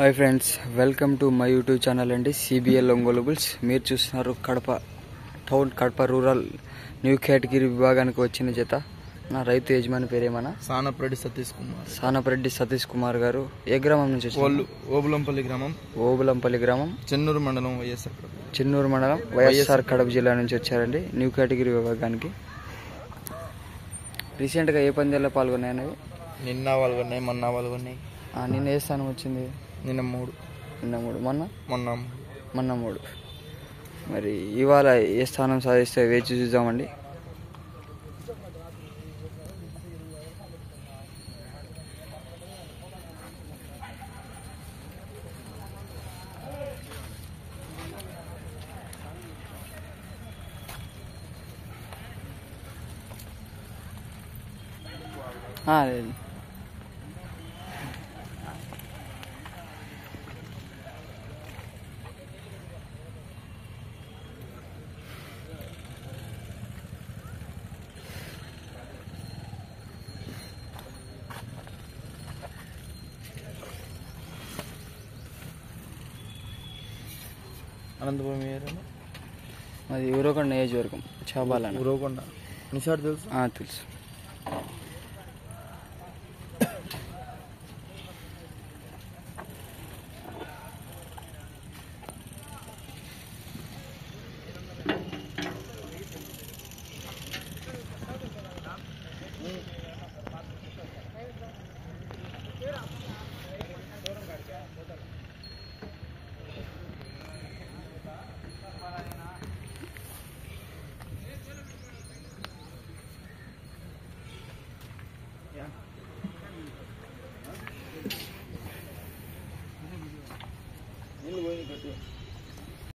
Hi friends, welcome to my YouTube channel అండి. CBL Ongole bulls. మీరు చూస్తున్నారు Kadapa town, Kadapa rural new category విభాగానికి వచ్చిన జత. నా రైతు యజమాని పేరేమన్నా? సానపరెడ్డి సతీష్ కుమార్ గారు. ఏ గ్రామం నుంచి వచ్చారు? ఓబులంపల్లి గ్రామం, చెన్నూరు మండలం, వైఎస్ఆర్ కడప జిల్లా నుంచి వచ్చారండి న్యూ కేటగిరీ విభాగానికి. రీసెంట్గా ఏ పందాల్లో పాల్గొన్నాయి? నిన్న పాల్గొన్నాయి, మొన్న పాల్గొన్నాయి. నిన్న ఏ స్థానం వచ్చింది? నిన్న మూడు. మొన్న మూడు. మరి ఇవాళ ఏ స్థానం సాధిస్తే వేచి చూద్దామండి. అనంతపురం అది ఊరకొండ నియోజకవర్గం, చాబాలన్న. ఊరకొండ నిషాడ్ తెలుసు? తెలుసు.